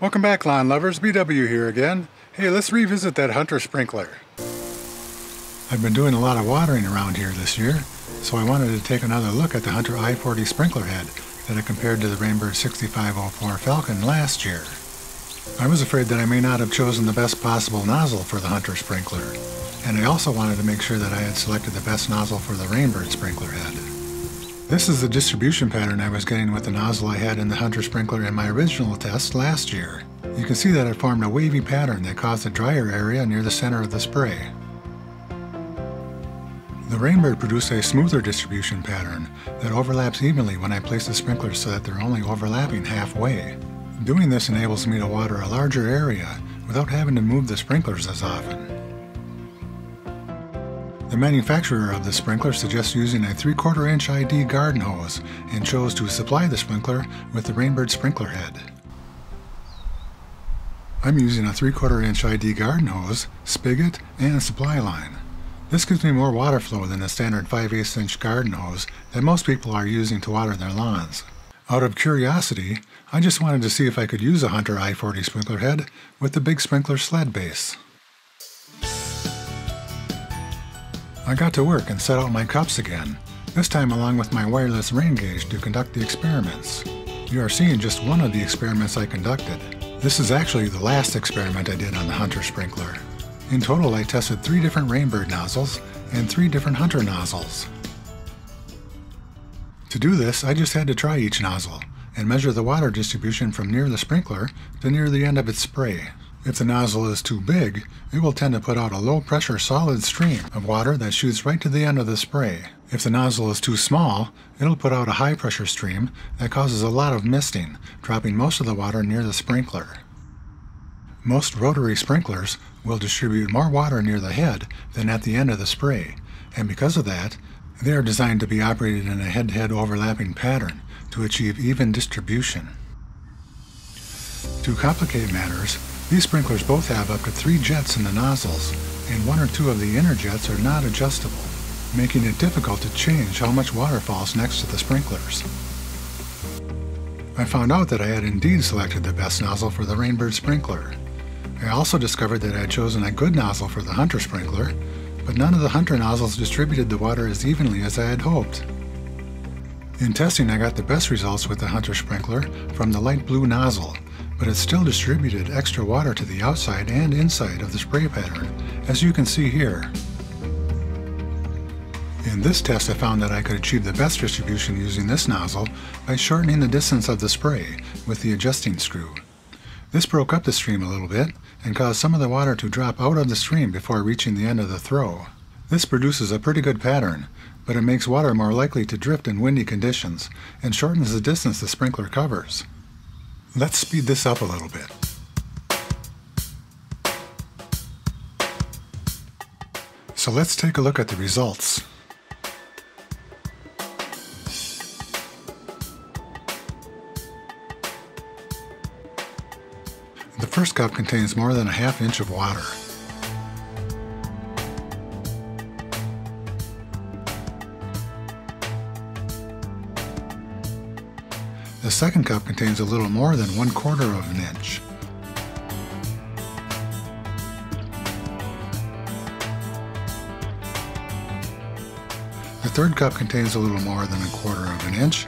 Welcome back, lawn lovers. BW here again. Hey, let's revisit that Hunter sprinkler. I've been doing a lot of watering around here this year, so I wanted to take another look at the Hunter I-40 sprinkler head that I compared to the Rainbird 6504 Falcon last year. I was afraid that I may not have chosen the best possible nozzle for the Hunter sprinkler, and I also wanted to make sure that I had selected the best nozzle for the Rainbird sprinkler head. This is the distribution pattern I was getting with the nozzle I had in the Hunter sprinkler in my original test last year. You can see that it formed a wavy pattern that caused a drier area near the center of the spray. The Rainbird produced a smoother distribution pattern that overlaps evenly when I place the sprinklers so that they're only overlapping halfway. Doing this enables me to water a larger area without having to move the sprinklers as often. The manufacturer of the sprinkler suggests using a 3/4 inch ID garden hose and chose to supply the sprinkler with the Rainbird sprinkler head. I'm using a 3/4 inch ID garden hose, spigot, and supply line. This gives me more water flow than the standard 5/8 inch garden hose that most people are using to water their lawns. Out of curiosity, I just wanted to see if I could use a Hunter I-40 sprinkler head with the big sprinkler sled base. I got to work and set out my cups again, this time along with my wireless rain gauge to conduct the experiments. You are seeing just one of the experiments I conducted. This is actually the last experiment I did on the Hunter sprinkler. In total, I tested 3 different Rainbird nozzles and 3 different Hunter nozzles. To do this, I just had to try each nozzle and measure the water distribution from near the sprinkler to near the end of its spray. If the nozzle is too big, it will tend to put out a low-pressure solid stream of water that shoots right to the end of the spray. If the nozzle is too small, it'll put out a high-pressure stream that causes a lot of misting, dropping most of the water near the sprinkler. Most rotary sprinklers will distribute more water near the head than at the end of the spray, and because of that, they are designed to be operated in a head-to-head overlapping pattern to achieve even distribution. To complicate matters, these sprinklers both have up to 3 jets in the nozzles, and 1 or 2 of the inner jets are not adjustable, making it difficult to change how much water falls next to the sprinklers. I found out that I had indeed selected the best nozzle for the Rainbird sprinkler. I also discovered that I had chosen a good nozzle for the Hunter sprinkler, but none of the Hunter nozzles distributed the water as evenly as I had hoped. In testing, I got the best results with the Hunter sprinkler from the light blue nozzle, but it still distributed extra water to the outside and inside of the spray pattern, as you can see here. In this test, I found that I could achieve the best distribution using this nozzle by shortening the distance of the spray with the adjusting screw. This broke up the stream a little bit and caused some of the water to drop out of the stream before reaching the end of the throw. This produces a pretty good pattern, but it makes water more likely to drift in windy conditions and shortens the distance the sprinkler covers. Let's speed this up a little bit. So let's take a look at the results. The first cup contains more than a ½ inch of water. The second cup contains a little more than 1/4 of an inch. The third cup contains a little more than 1/4 of an inch.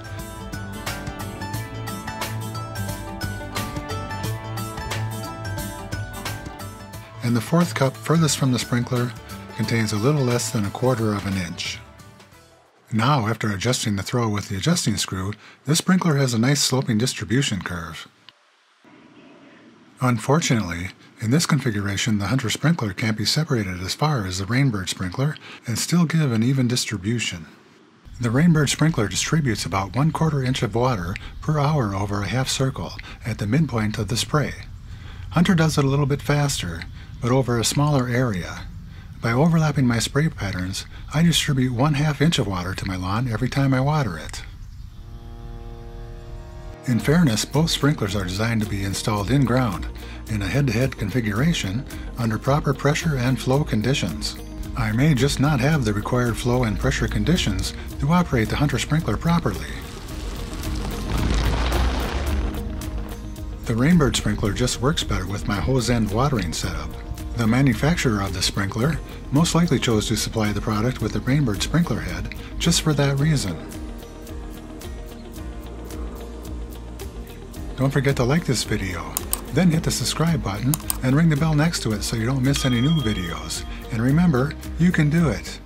And the fourth cup, furthest from the sprinkler, contains a little less than 1/4 of an inch. Now, after adjusting the throw with the adjusting screw, this sprinkler has a nice sloping distribution curve. Unfortunately, in this configuration, the Hunter sprinkler can't be separated as far as the Rainbird sprinkler and still give an even distribution. The Rainbird sprinkler distributes about 1/4 inch of water per hour over a half circle at the midpoint of the spray. Hunter does it a little bit faster, but over a smaller area. By overlapping my spray patterns, I distribute 1/2 inch of water to my lawn every time I water it. In fairness, both sprinklers are designed to be installed in ground, in a head-to-head configuration, under proper pressure and flow conditions. I may just not have the required flow and pressure conditions to operate the Hunter sprinkler properly. The Rainbird sprinkler just works better with my hose end watering setup. The manufacturer of the sprinkler most likely chose to supply the product with the Rainbird sprinkler head just for that reason. Don't forget to like this video, then hit the subscribe button and ring the bell next to it so you don't miss any new videos. And remember, you can do it!